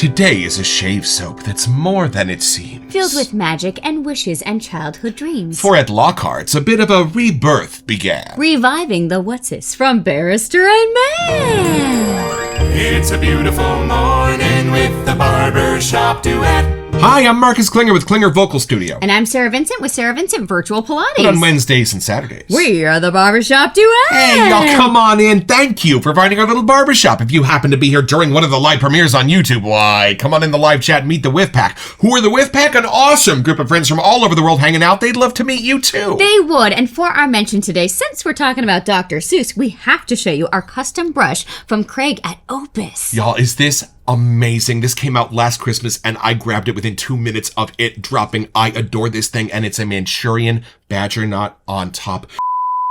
Today is a shave soap that's more than it seems. Filled with magic and wishes and childhood dreams. For at Lockharts, a bit of a rebirth began. Reviving the Whatsis from Barrister Mann. It's a beautiful morning with the Barbershop Duet. Hi, I'm Marcus Klinger with Klinger Vocal Studio. And I'm Sarah Vincent with Sarah Vincent Virtual Pilates. But on Wednesdays and Saturdays. We are the Barbershop Duet. Hey, y'all, come on in. Thank you for finding our little barbershop. If you happen to be here during one of the live premieres on YouTube, why, come on in the live chat and meet the Whiff Pack. Who are the Whiff Pack? An awesome group of friends from all over the world hanging out. They'd love to meet you, too. They would. And for our mention today, since we're talking about Dr. Seuss, we have to show you our custom brush from Craig at Opus. Y'all, is this amazing? This came out last Christmas and I grabbed it within 2 minutes of it dropping. I adore this thing, and it's a Manchurian badger knot on top.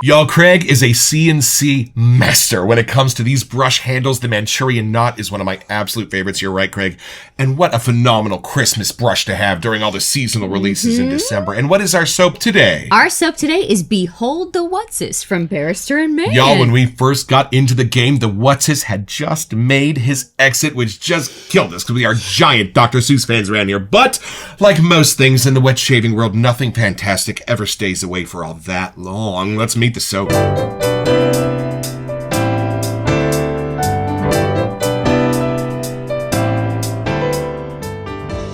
Y'all, Craig is a CNC master when it comes to these brush handles. The Manchurian knot is one of my absolute favorites. You're right, Craig. And what a phenomenal Christmas brush to have during all the seasonal releases in December. And what is our soap today? Our soap today is Behold the Whatsis from Barrister Mann. Y'all, when we first got into the game, the Whatsis had just made his exit, which just killed us because we are giant Dr. Seuss fans around here. But like most things in the wet shaving world, nothing fantastic ever stays away for all that long. Let's meet the soap.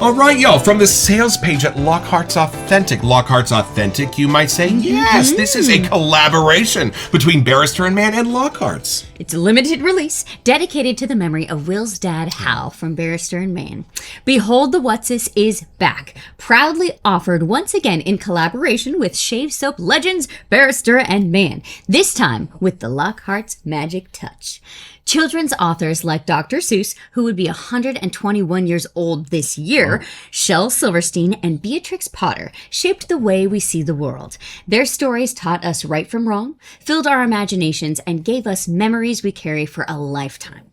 All right, y'all, from the sales page at Lockharts Authentic. Lockharts Authentic, you might say? Yes, this is a collaboration between Barrister Mann and Lockharts. It's a limited release dedicated to the memory of Will's dad, Hal, from Barrister Mann. Behold the Whatsis is back, proudly offered once again in collaboration with shave soap legends Barrister and Mann, this time with the Lockharts magic touch. Children's authors like Dr. Seuss, who would be 121 years old this year, Shel Silverstein and Beatrix Potter shaped the way we see the world. Their stories taught us right from wrong, filled our imaginations, and gave us memories we carry for a lifetime.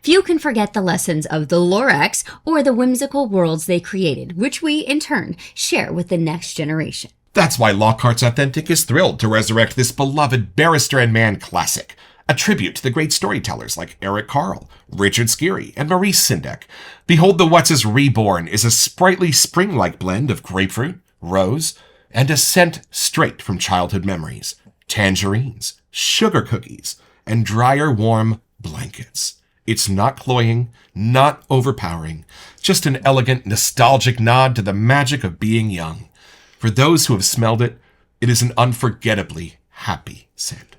Few can forget the lessons of the Lorax or the whimsical worlds they created, which we, in turn, share with the next generation. That's why Lockharts Authentic is thrilled to resurrect this beloved Barrister Mann classic. A tribute to the great storytellers like Eric Carle, Richard Skeery, and Maurice Sendak. Behold the Whatsis Reborn is a sprightly spring-like blend of grapefruit, rose, and a scent straight from childhood memories. Tangerines, sugar cookies, and drier warm blankets. It's not cloying, not overpowering, just an elegant, nostalgic nod to the magic of being young. For those who have smelled it, it is an unforgettably happy scent.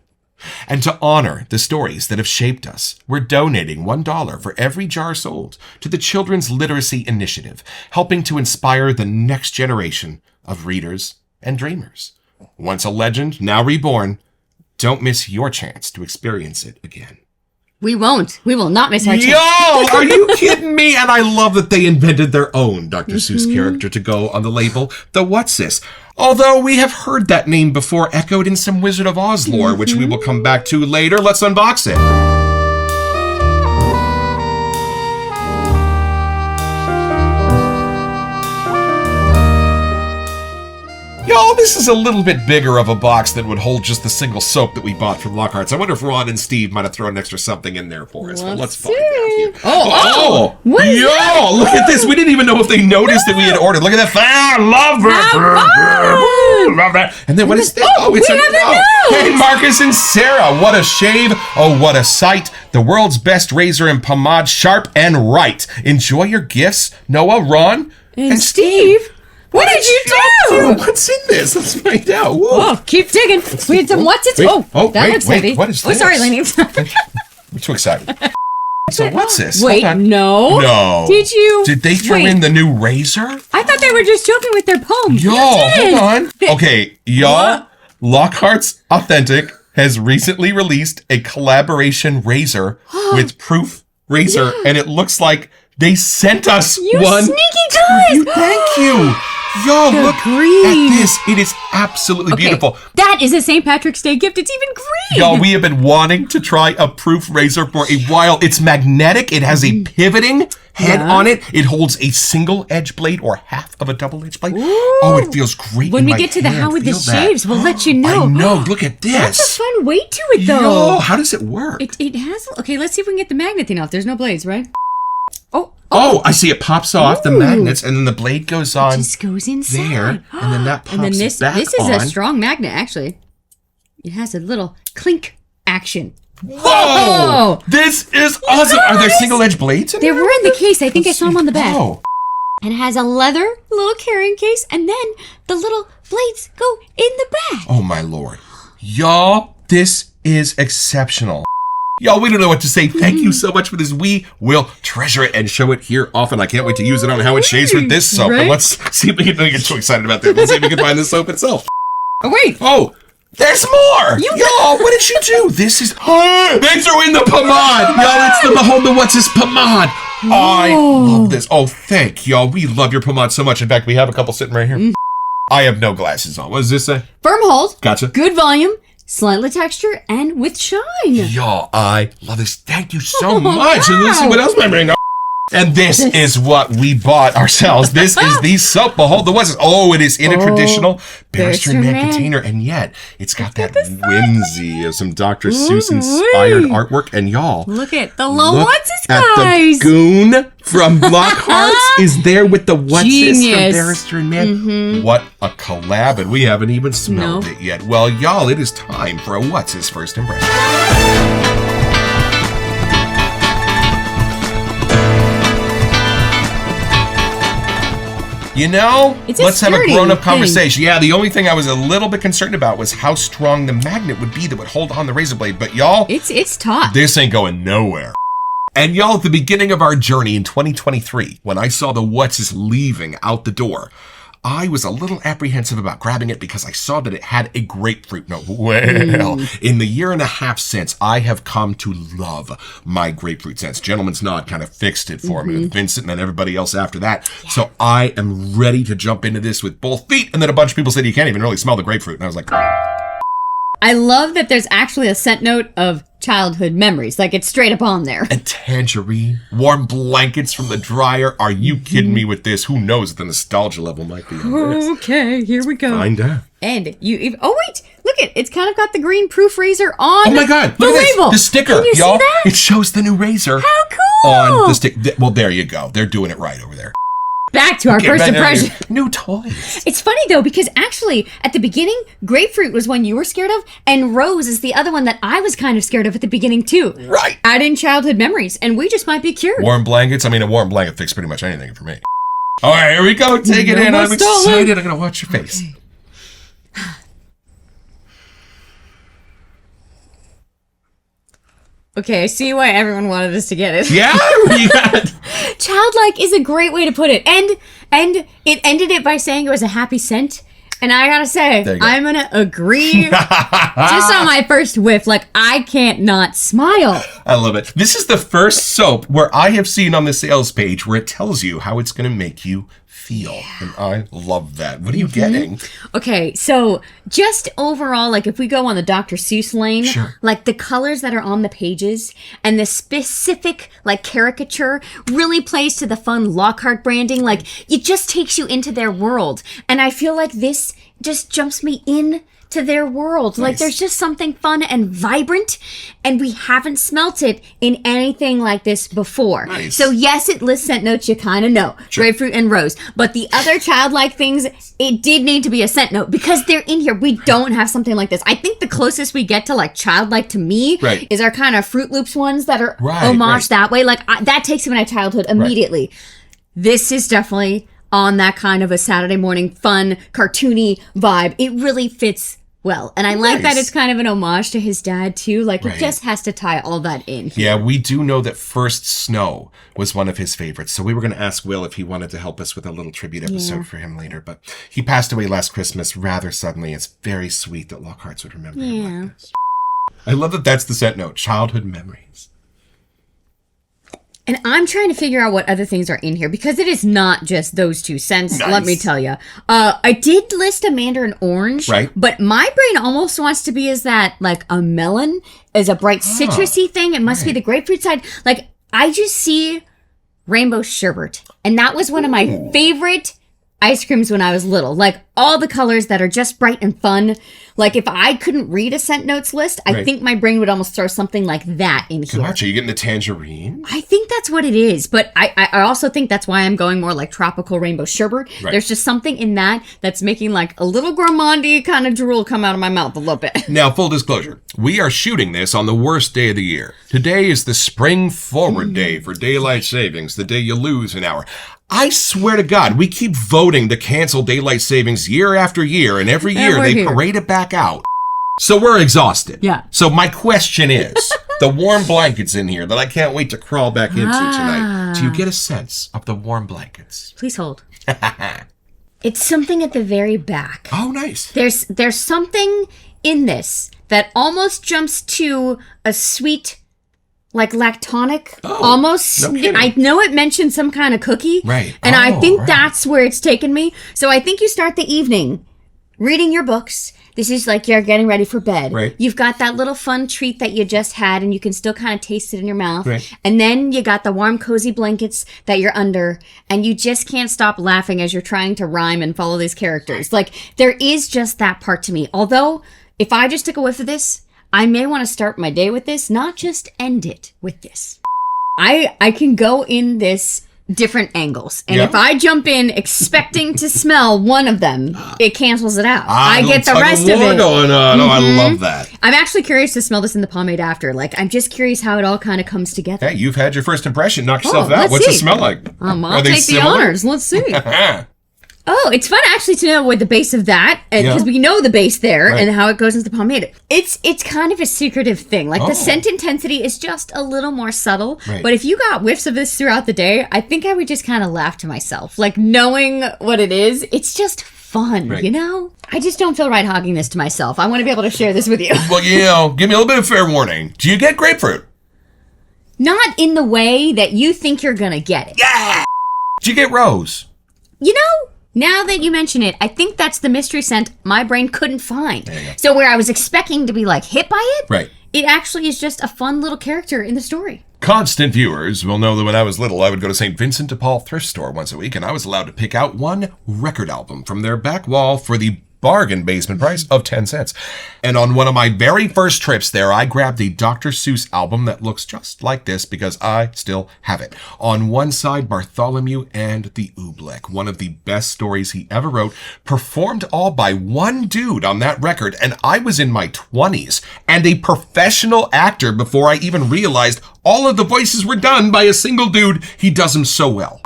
And to honor the stories that have shaped us, we're donating $1 for every jar sold to the Children's Literacy Initiative, helping to inspire the next generation of readers and dreamers. Once a legend, now reborn, don't miss your chance to experience it again. We won't. We will not miss our chance. Yo, are you kidding me? And I love that they invented their own Dr. Seuss character to go on the label, the Whatsis. Although we have heard that name before echoed in some Wizard of Oz lore, which we will come back to later. Let's unbox it. Y'all, this is a little bit bigger of a box than would hold just the single soap that we bought from Lockharts. I wonder if Ron and Steve might have thrown an extra something in there for us. But let's find out here. What is that? Look at this. We didn't even know if they noticed that we had ordered. Look at that. I love it. Love that. And then what is this? Hey, Marcus and Sarah. What a shave. Oh, what a sight. The world's best razor and pomade, sharp and right. Enjoy your gifts, Noah, Ron, and Steve. What did you do? What's in this? Let's find out. Whoa. Oh, keep digging. We had some Whatsis. That looks heavy. What is this? Oh, sorry, Lainey. I'm too excited. So what's this? Wait, no. Did they throw in the new razor? I thought they were just joking with their poem. Yo, hold on. Okay, y'all. Lockharts Authentic has recently released a collaboration razor with Proof Razor, and it looks like they sent us one. Sneaky guys! Thank you. Yo, look at this. It is absolutely beautiful. That is a St. Patrick's Day gift. It's even green. Yo, we have been wanting to try a Proof razor for a while. It's magnetic. It has a pivoting head on it. It holds a single edge blade or half of a double edge blade. Ooh. Oh, it feels great. When we get to the how with the shaves, we'll let you know. I know. Look at this. That's a fun weight to it, though. Yo, how does it work? It has. Okay, let's see if we can get the magnet thing off. There's no blades, right? Oh, I see it pops off the magnets, and then the blade goes on. Just goes inside. There, and then that pops and then this back is on. a strong magnet, actually. It has a little clink action. Whoa! This is awesome. Are there single-edged blades in They there? were in the case. I think I saw them on the back. Oh. And it has a leather little carrying case, and then the little blades go in the back. Oh, my Lord. Y'all, this is exceptional. Y'all, we don't know what to say. Thank you so much for this. We will treasure it and show it here often. I can't wait to use it on how it shaves with this soap. Right? And let's see if we can don't get too excited about that. Let's see if we can find the soap itself. Oh, wait. Oh, there's more. Y'all, what did you do? This is... they threw in the pomade. Y'all, it's the Behold the Whatsis pomade. I love this. Oh, thank y'all. We love your pomade so much. In fact, we have a couple sitting right here. I have no glasses on. What does this say? Firm hold. Gotcha. Good volume. Slightly texture and with shine. Y'all, I love this. Thank you so much. And let's see what else I'm bringing up. And this is what we bought ourselves. This is the soap. Behold the Whatsis. Oh, it is in a traditional Barrister Man container. And yet, it's got that whimsy of some Dr. Seuss inspired artwork. And y'all, look at the little Whatsis at guys. the goon from Lockharts is there with the Whatsis Genius. from Barrister Man. What a collab. And we haven't even smelled it yet. Well, y'all, it is time for a Whatsis First Impression. You know, let's have a grown-up conversation. Yeah, the only thing I was a little bit concerned about was how strong the magnet would be that would hold on the razor blade. But y'all, it's taut. This ain't going nowhere. And y'all, at the beginning of our journey in 2023, when I saw the Whatsis leaving out the door, I was a little apprehensive about grabbing it because I saw that it had a grapefruit note. Well, in the year and a half since, I have come to love my grapefruit scents. Gentleman's Nod kind of fixed it for me with Vincent and everybody else after that. Yeah. So I am ready to jump into this with both feet. And then a bunch of people said you can't even really smell the grapefruit. And I was like... I love that there's actually a scent note of childhood memories. Like, it's straight up on there. And tangerine, warm blankets from the dryer. Are you kidding me with this? Who knows what the nostalgia level might be on this? Okay, here we go. Find out. And oh wait, look it's kind of got the green proof razor on. Oh my God, the look at label. This. The sticker, Can you y'all. See that? It shows the new razor. How cool! On the stick. Well, there you go. They're doing it right over there. Back to our first impression. New toys. It's funny though, because actually at the beginning, grapefruit was one you were scared of, and rose is the other one that I was kind of scared of at the beginning too. Right. Add in childhood memories, and we just might be cured. Warm blankets. I mean, a warm blanket fixes pretty much anything for me. All right, here we go. Take it in. I'm excited. I'm gonna watch your face. Okay. Okay, I see why everyone wanted us to get it. Yeah, Childlike is a great way to put it. And it ended it by saying it was a happy scent. And I gotta say, I'm gonna agree. Just on my first whiff, like, I can't not smile. I love it. This is the first soap where I have seen on the sales page where it tells you how it's gonna make you feel. Yeah. And I love that. What are you getting? Okay, so just overall, like if we go on the Dr. Seuss lane, like the colors that are on the pages and the specific like caricature really plays to the fun Lockhart branding. Like it just takes you into their world. And I feel like this just jumps me in to their world. Nice. Like there's just something fun and vibrant, and we haven't smelt it in anything like this before. Nice. So yes, it lists scent notes you kind of know, grapefruit and rose, but the other childlike things, it did need to be a scent note because they're in here. We don't have something like this. I think the closest we get to like childlike to me is our kind of Fruit Loops ones that are homage that way. Like that takes me to my childhood immediately. This is definitely on that kind of a Saturday morning fun, cartoony vibe. It really fits well. And I like that it's kind of an homage to his dad, too. Like, it just has to tie all that in. Yeah, we do know that First Snow was one of his favorites. So we were going to ask Will if he wanted to help us with a little tribute episode for him later. But he passed away last Christmas rather suddenly. It's very sweet that Lockharts would remember him like this. I love that that's the scent note. Childhood memories. And I'm trying to figure out what other things are in here because it is not just those two scents, let me tell you. I did list a mandarin orange, but my brain almost wants to be as that, like a melon, as a bright citrusy thing. It must be the grapefruit side. Like, I just see rainbow sherbet. And that was one of my favorite ice creams when I was little. Like all the colors that are just bright and fun. Like if I couldn't read a scent notes list, I think my brain would almost throw something like that in here. Gotcha. You getting the tangerine? I think that's what it is. But I also think that's why I'm going more like tropical rainbow sherbet. Right. There's just something in that that's making like a little gourmandy kind of drool come out of my mouth a little bit. Now, full disclosure, we are shooting this on the worst day of the year. Today is the spring forward day for daylight savings, the day you lose an hour. I swear to God, we keep voting to cancel daylight savings year after year, and every year they parade it back out. So we're exhausted. Yeah. So my question is, the warm blankets in here that I can't wait to crawl back into tonight, do you get a sense of the warm blankets? Please hold. It's something at the very back. Oh, nice. There's something in this that almost jumps to a sweet, like lactonic, almost. No kidding. I know it mentioned some kind of cookie. Right. And I think that's where it's taken me. So I think you start the evening reading your books. This is like you're getting ready for bed. Right. You've got that little fun treat that you just had and you can still kind of taste it in your mouth. Right. And then you got the warm, cozy blankets that you're under and you just can't stop laughing as you're trying to rhyme and follow these characters. Like there is just that part to me. Although if I just took a whiff of this, I may want to start my day with this, not just end it with this. I can go in this different angles. And if I jump in expecting to smell one of them, it cancels it out. I get the rest of it. Going on. Oh, I love that. I'm actually curious to smell this in the pomade after. Like, I'm just curious how it all kind of comes together. Hey, you've had your first impression. Knock yourself out. let's What's it see. smell like? I'll take the honors. Let's see. Oh, it's fun actually to know with the base of that, because we know the base there and how it goes into the pomade. It's kind of a secretive thing. Like the scent intensity is just a little more subtle. Right. But if you got whiffs of this throughout the day, I think I would just kind of laugh to myself. Like knowing what it is, it's just fun, you know? I just don't feel right hogging this to myself. I want to be able to share this with you. Well, you know, give me a little bit of fair warning. Do you get grapefruit? Not in the way that you think you're going to get it. Yeah! Do you get rose? You know, now that you mention it, I think that's the mystery scent my brain couldn't find. So where I was expecting to be like hit by it, Right. it actually is just a fun little character in the story. Constant viewers will know that when I was little, I would go to St. Vincent de Paul thrift store once a week, and I was allowed to pick out one record album from their back wall for the bargain basement price of 10 cents. And on one of my very first trips there, I grabbed the Dr. Seuss album that looks just like this because I still have it. On one side, Bartholomew and the Oobleck, one of the best stories he ever wrote, performed all by one dude on that record, and I was in my 20s and a professional actor before I even realized all of the voices were done by a single dude. He does them so well.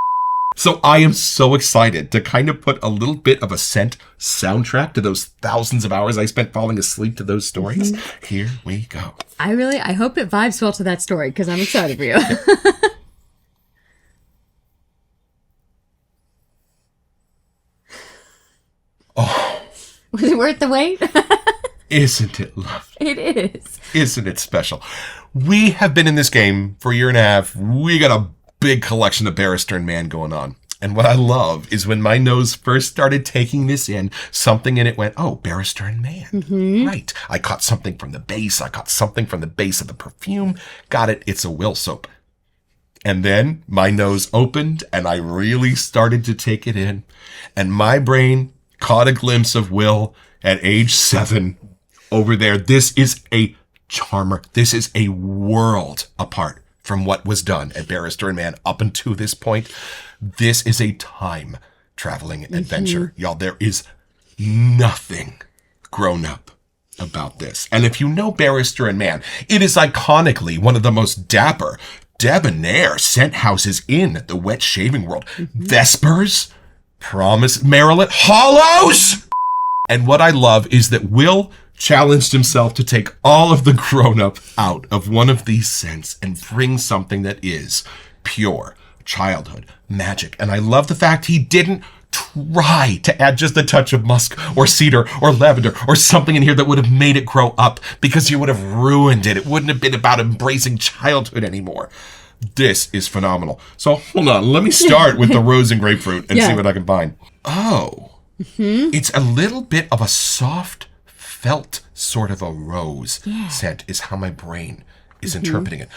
So I am so excited to kind of put a little bit of a scent soundtrack to those thousands of hours I spent falling asleep to those stories. Here we go. I hope it vibes well to that story because I'm excited for you. Was it worth the wait? Isn't it lovely? It is. Isn't it special? We have been in this game for a year and a half. We got a big collection of Barrister Mann going on. And what I love is when my nose first started taking this in, something in it went, oh, Barrister Mann. Mm-hmm. Right. I caught something from the base. I caught something from the base of the perfume. Got it. It's a Will soap. And then my nose opened and I really started to take it in. And my brain caught a glimpse of Will at age 7 over there. This is a charmer. This is a world apart from what was done at Barrister Mann up until this point. This is a time traveling adventure. Y'all, there is nothing grown up about this. And if you know Barrister Mann, it is iconically one of the most dapper, debonair scent houses in the wet shaving world. Vespers, Promise, Maryland, Hollows! And what I love is that Will challenged himself to take all of the grown-up out of one of these scents and bring something that is pure childhood magic. And I love the fact he didn't try to add just a touch of musk or cedar or lavender or something in here that would have made it grow up, because you would have ruined it. It wouldn't have been about embracing childhood anymore. This is phenomenal. So hold on, let me start with the rose and grapefruit and see what I can find. Oh, it's a little bit of a soft felt sort of a rose scent is how my brain is interpreting it.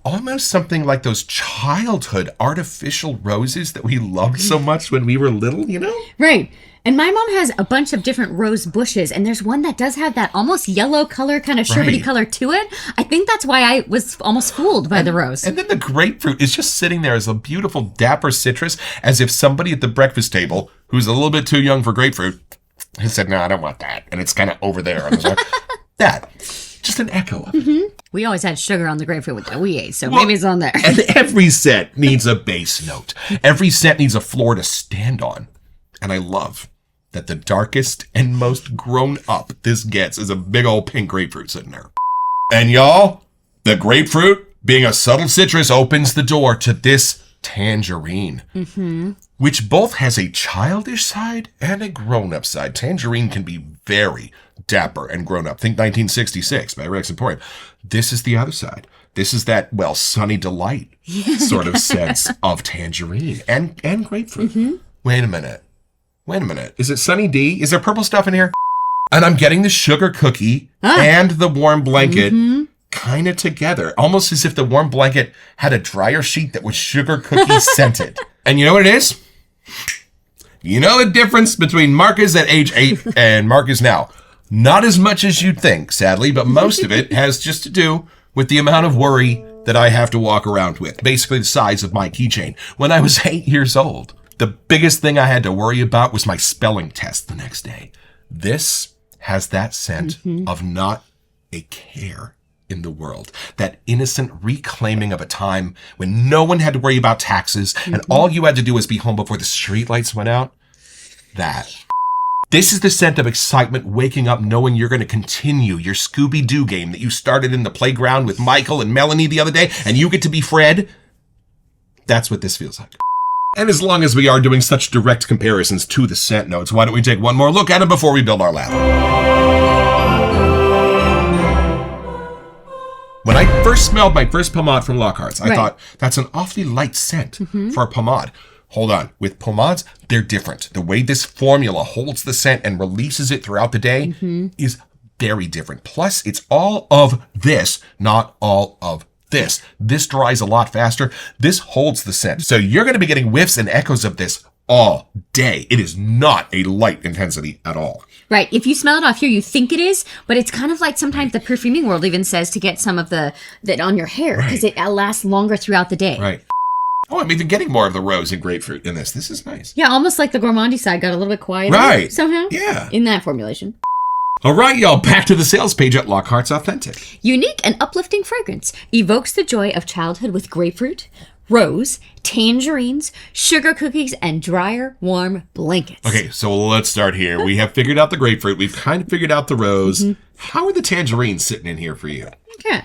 Almost something like those childhood artificial roses that we loved so much when we were little, you know? Right. And my mom has a bunch of different rose bushes, and there's one that does have that almost yellow color, kind of sherbety color to it. I think that's why I was almost fooled by the rose. And then the grapefruit is just sitting there as a beautiful dapper citrus, as if somebody at the breakfast table, who's a little bit too young for grapefruit, has said, no, I don't want that. And it's kind of over there. That. Just an echo of it. We always had sugar on the grapefruit that we ate, so maybe it's on there. And every scent needs a bass note. Every scent needs a floor to stand on. And I love that the darkest and most grown up this gets is a big old pink grapefruit sitting there. And y'all, the grapefruit, being a subtle citrus, opens the door to this tangerine, which both has a childish side and a grown-up side. Tangerine can be very dapper and grown-up. Think 1966 by Rex Emporium. This is the other side. This is that, well, sunny delight sort of sense of tangerine and grapefruit. Wait a minute. Is it Sunny D? Is there purple stuff in here? And I'm getting the sugar cookie and the warm blanket kind of together. Almost as if the warm blanket had a dryer sheet that was sugar cookie scented. And you know what it is? You know the difference between Marcus at age 8 and Marcus now. Not as much as you'd think, sadly, but most of it has just to do with the amount of worry that I have to walk around with. Basically the size of my keychain. When I was 8 years old, the biggest thing I had to worry about was my spelling test the next day. This has that scent of not a care in the world. That innocent reclaiming of a time when no one had to worry about taxes and all you had to do was be home before the streetlights went out. That. This is the scent of excitement, waking up knowing you're going to continue your Scooby-Doo game that you started in the playground with Michael and Melanie the other day, and you get to be Fred. That's what this feels like. And as long as we are doing such direct comparisons to the scent notes, why don't we take one more look at them before we build our lab? When I first smelled my first pomade from Lockharts, I thought, that's an awfully light scent for a pomade. Hold on. With pomades, they're different. The way this formula holds the scent and releases it throughout the day is very different. Plus, it's all of this, not all of this. This dries a lot faster. This holds the scent. So you're going to be getting whiffs and echoes of this all day. It is not a light intensity at all. Right. If you smell it off here, you think it is, but it's kind of like sometimes the perfuming world even says to get some of that on your hair because it lasts longer throughout the day. Right. Oh, I'm even getting more of the rose and grapefruit in this. This is nice. Yeah, almost like the gourmandy side got a little bit quieter. Right. Somehow. Yeah. In that formulation. All right, y'all, back to the sales page at Lockhart's Authentic. Unique and uplifting fragrance evokes the joy of childhood with grapefruit, rose, tangerines, sugar cookies, and drier, warm blankets. Okay, so let's start here. We have figured out the grapefruit. We've kind of figured out the rose. How are the tangerines sitting in here for you? Okay.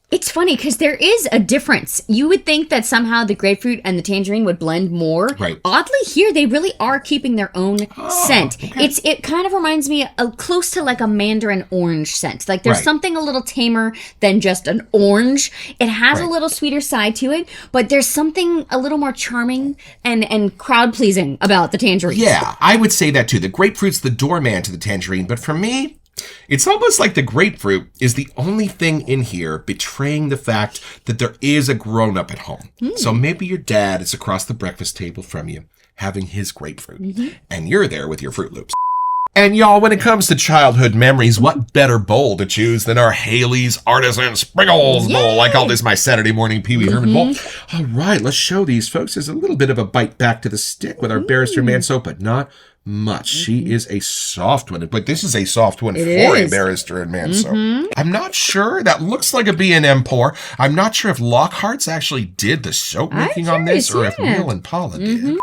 It's funny because there is a difference. You would think that somehow the grapefruit and the tangerine would blend more. Right. Oddly, here they really are keeping their own scent. Okay. It kind of reminds me close to like a mandarin orange scent. Like there's something a little tamer than just an orange. It has a little sweeter side to it, but there's something a little more charming and crowd pleasing about the tangerine. Yeah, I would say that too. The grapefruit's the doorman to the tangerine, but for me, it's almost like the grapefruit is the only thing in here betraying the fact that there is a grown-up at home. So maybe your dad is across the breakfast table from you having his grapefruit, and you're there with your Fruit Loops. And y'all, when it comes to childhood memories, what better bowl to choose than our Haley's Artisan Sprinkles bowl? I call this my Saturday morning Pee Wee Herman bowl. All right, let's show these folks. There's a little bit of a bite back to the stick with our Barrister Mann soap, but not much. She is a soft one, but this is a soft one for a Barrister Mann soap. I'm not sure. That looks like a B&M pour. I'm not sure if Lockharts actually did the soap making on this or if Will and Paula did.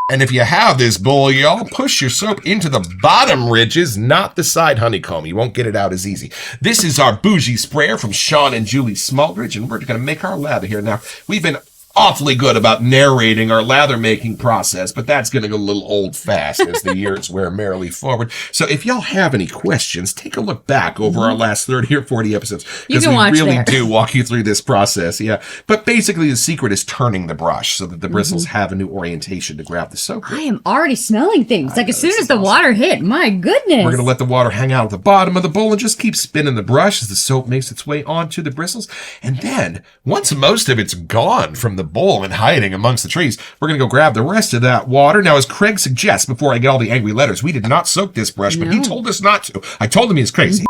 And if you have this bowl, y'all, push your soap into the bottom ridges, not the side honeycomb. You won't get it out as easy. This is our bougie sprayer from Sean and Julie Smallridge, and we're going to make our lather here. Now, we've been awfully good about narrating our lather making process, but that's going to go a little old fast as the years wear merrily forward. So if y'all have any questions, take a look back over our last 30 or 40 episodes, because we really do walk you through this process. Yeah. But basically the secret is turning the brush so that the bristles have a new orientation to grab the soap. I am already smelling things. Like as soon as the water hit, my goodness. We're going to let the water hang out at the bottom of the bowl and just keep spinning the brush as the soap makes its way onto the bristles. And then once most of it's gone from the bowl and hiding amongst the trees, we're going to go grab the rest of that water. Now, as Craig suggests, before I get all the angry letters, we did not soak this brush, but he told us not to. I told him he's crazy.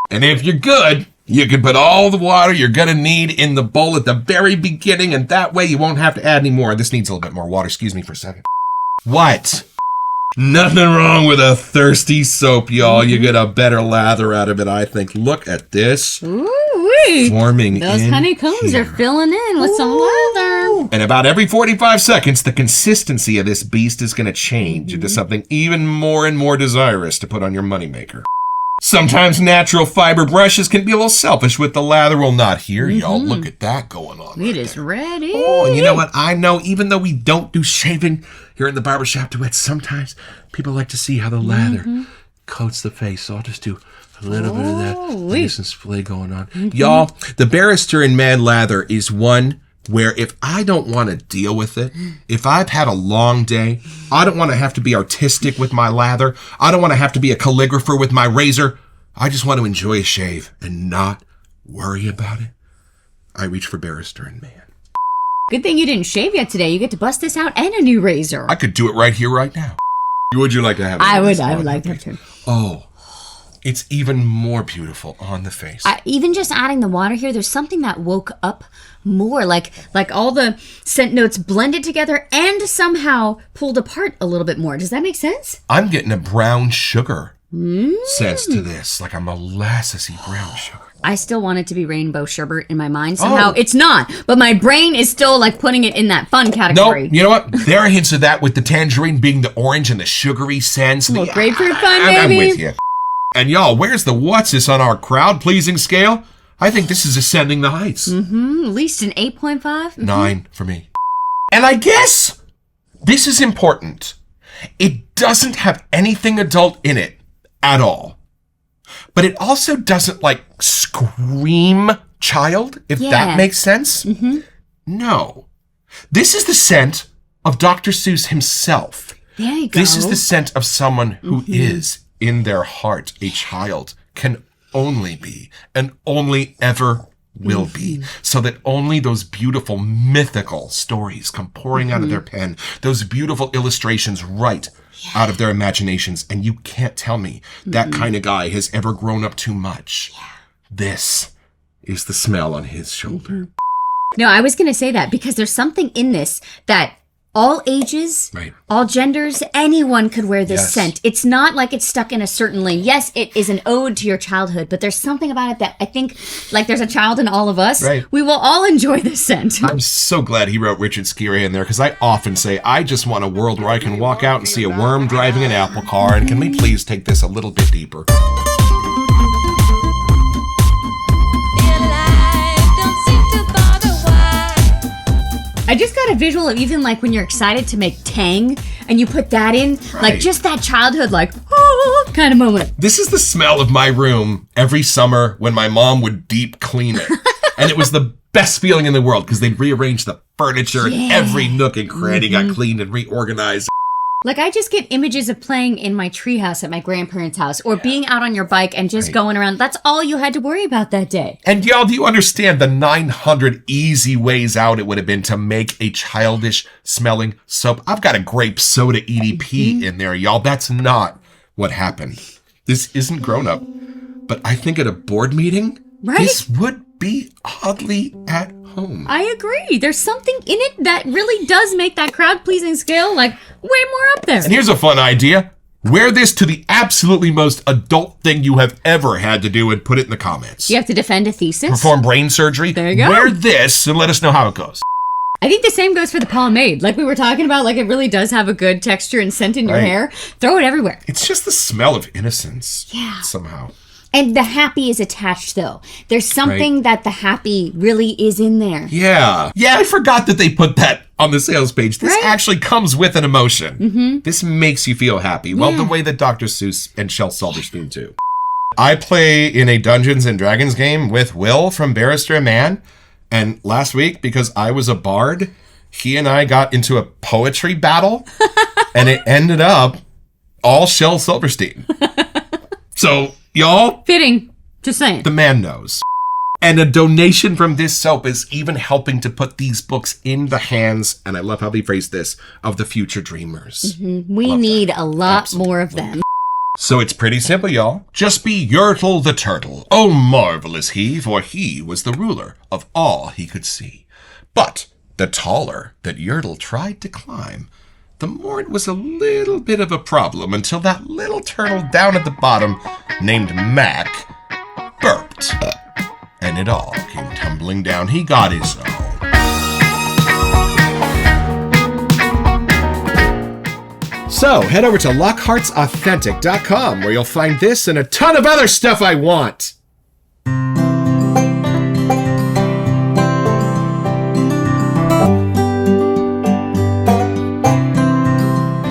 And if you're good, you can put all the water you're going to need in the bowl at the very beginning, and that way you won't have to add any more. This needs a little bit more water. Excuse me for a second. What? Nothing wrong with a thirsty soap, y'all. You get a better lather out of it, I think. Look at this. Ooh-wee. Forming Those in honeycombs here. are filling in with some lather. And about every 45 seconds, the consistency of this beast is going to change into something even more and more desirous to put on your moneymaker. Sometimes natural fiber brushes can be a little selfish with the lather. Well, not here, y'all. Look at that going on. It is ready. Oh, and you know what? I know, even though we don't do shaving here in the Barbershop Duet, sometimes people like to see how the lather coats the face. So I'll just do a little bit of that nice and splay going on. Y'all, the Barrister Mann lather is one where if I don't want to deal with it, if I've had a long day, I don't want to have to be artistic with my lather. I don't want to have to be a calligrapher with my razor. I just want to enjoy a shave and not worry about it. I reach for Barrister Mann. Good thing you didn't shave yet today. You get to bust this out and a new razor. I could do it right here, right now. Would you like to have it? I would like that too. Oh, it's even more beautiful on the face. Even just adding the water here, there's something that woke up more, like all the scent notes blended together and somehow pulled apart a little bit more. Does that make sense? I'm getting a brown sugar sense to this, like a molassesy brown sugar. I still want it to be rainbow sherbet in my mind. Somehow it's not, but my brain is still like putting it in that fun category. No, you know what? There are hints of that with the tangerine being the orange and the sugary sense. A little grapefruit fun, maybe. I'm with you. And y'all, where's the Whatsis on our crowd-pleasing scale? I think this is ascending the heights. At least an 8.5. 9 for me. And I guess this is important. It doesn't have anything adult in it at all. But it also doesn't, scream child, if that makes sense. No. This is the scent of Dr. Seuss himself. There you go. This is the scent of someone who is, in their heart, a child, can only be, and only ever will be, so that only those beautiful mythical stories come pouring out of their pen, those beautiful illustrations right out of their imaginations, and you can't tell me that kind of guy has ever grown up too much. This is the smell on his shoulder. No, I was going to say that because there's something in this that all ages, all genders, anyone could wear this scent. It's not like it's stuck in a certain lane. Yes, it is an ode to your childhood, but there's something about it that I think, like there's a child in all of us. We will all enjoy this scent. I'm so glad he wrote Richard Skiri in there, because I often say, I just want a world where I can walk out and see a worm driving an apple car, and can we please take this a little bit deeper? I just got a visual of even like when you're excited to make Tang and you put that in, like just that childhood, kind of moment. This is the smell of my room every summer when my mom would deep clean it. And it was the best feeling in the world because they'd rearrange the furniture and every nook and cranny got cleaned and reorganized. Like, I just get images of playing in my treehouse at my grandparents' house or being out on your bike and just going around. That's all you had to worry about that day. And y'all, do you understand the 900 easy ways out it would have been to make a childish smelling soap? I've got a grape soda EDP in there, y'all. That's not what happened. This isn't grown up. But I think at a board meeting, this would be oddly at home. I agree. There's something in it that really does make that crowd-pleasing scale, way more up there. And here's a fun idea. Wear this to the absolutely most adult thing you have ever had to do and put it in the comments. You have to defend a thesis. Perform brain surgery. There you go. Wear this and let us know how it goes. I think the same goes for the pomade. Like we were talking about, it really does have a good texture and scent in your hair. Throw it everywhere. It's just the smell of innocence. Somehow. And the happy is attached, though. There's something that the happy really is in there. Yeah. Yeah, I forgot that they put that on the sales page. This actually comes with an emotion. Mm-hmm. This makes you feel happy. Well, the way that Dr. Seuss and Shel Silverstein do. I play in a Dungeons & Dragons game with Will from Barrister Mann. And last week, because I was a bard, he and I got into a poetry battle. And it ended up all Shel Silverstein. So... y'all, fitting. Just saying. The man knows. And a donation from this soap is even helping to put these books in the hands, and I love how they phrase this, of the future dreamers. Mm-hmm. We need a lot more of them. So it's pretty simple, y'all. Just be Yertle the Turtle. Oh, marvelous he, for he was the ruler of all he could see. But the taller that Yertle tried to climb, the more it was a little bit of a problem until that little turtle down at the bottom, named Mac, burped. And it all came tumbling down. He got his own. So, head over to LockhartsAuthentic.com where you'll find this and a ton of other stuff I want.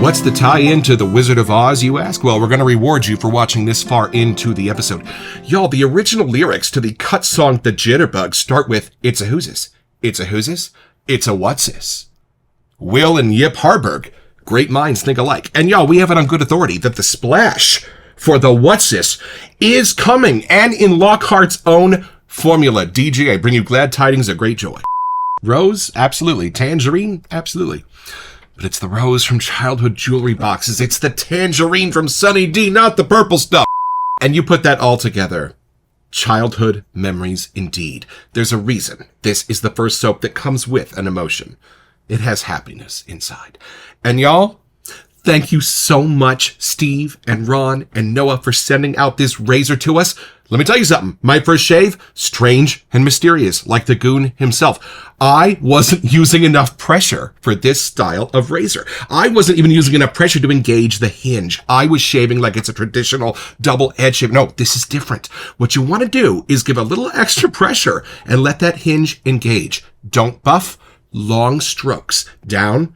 What's the tie-in to The Wizard of Oz, you ask? Well, we're going to reward you for watching this far into the episode. Y'all, the original lyrics to the cut song The Jitterbug start with, "It's a whoozes, it's a whoozes, it's a whatsis." Will and Yip Harburg, great minds think alike. And y'all, we have it on good authority that the splash for the whatsis is coming, and in Lockhart's own formula. DJ, I bring you glad tidings of great joy. Rose? Absolutely. Tangerine? Absolutely. But it's the rose from childhood jewelry boxes. It's the tangerine from Sunny D, not the purple stuff. And you put that all together. Childhood memories indeed. There's a reason this is the first soap that comes with an emotion. It has happiness inside. And y'all, thank you so much, Steve and Ron and Noah, for sending out this razor to us. Let me tell you something. My first shave, strange and mysterious, like the goon himself. I wasn't using enough pressure for this style of razor. I wasn't even using enough pressure to engage the hinge. I was shaving like it's a traditional double-edged shave. No, this is different. What you want to do is give a little extra pressure and let that hinge engage. Don't buff, long strokes. Down,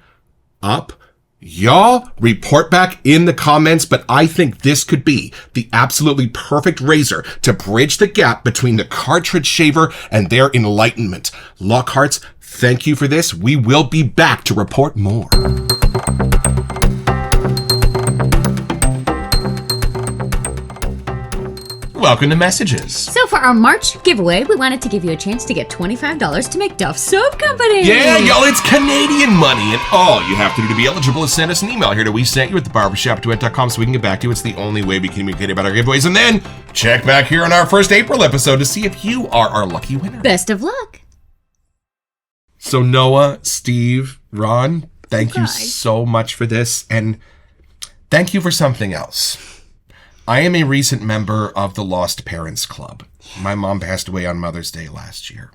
up. Y'all, report back in the comments, but I think this could be the absolutely perfect razor to bridge the gap between the cartridge shaver and their enlightenment. Lockharts, thank you for this. We will be back to report more. Welcome to Messages. So for our March giveaway, we wanted to give you a chance to get $25 to make Duff Soap Company. Yeah, y'all, it's Canadian money, and all you have to do to be eligible is send us an email here to WeSentYou at thebarbershopduet.com so we can get back to you. It's the only way we communicate about our giveaways. And then check back here on our first April episode to see if you are our lucky winner. Best of luck. So Noah, Steve, Ron, thank you so much for this, and thank you for something else. I am a recent member of the Lost Parents Club. My mom passed away on Mother's Day last year.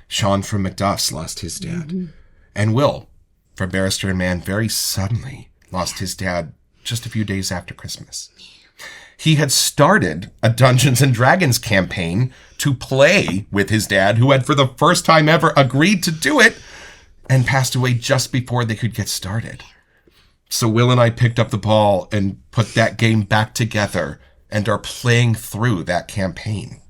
Sean from Macduff's lost his dad. Mm-hmm. And Will from Barrister Mann very suddenly lost his dad just a few days after Christmas. He had started a Dungeons & Dragons campaign to play with his dad, who had for the first time ever agreed to do it, and passed away just before they could get started. So Will and I picked up the ball and put that game back together and are playing through that campaign.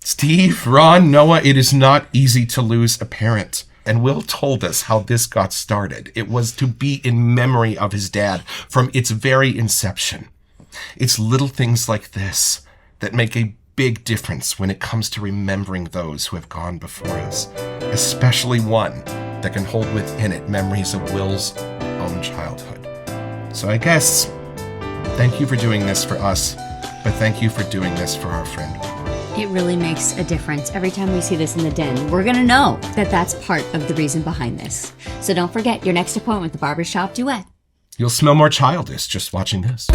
Steve, Ron, Noah, it is not easy to lose a parent. And Will told us how this got started. It was to be in memory of his dad from its very inception. It's little things like this that make a big difference when it comes to remembering those who have gone before us, especially one that can hold within it memories of Will's own childhood. So I guess, thank you for doing this for us, but thank you for doing this for our friend. It really makes a difference. Every time we see this in the den, we're going to know that that's part of the reason behind this. So don't forget your next appointment with the Barbershop Duet. You'll smell more childish just watching this.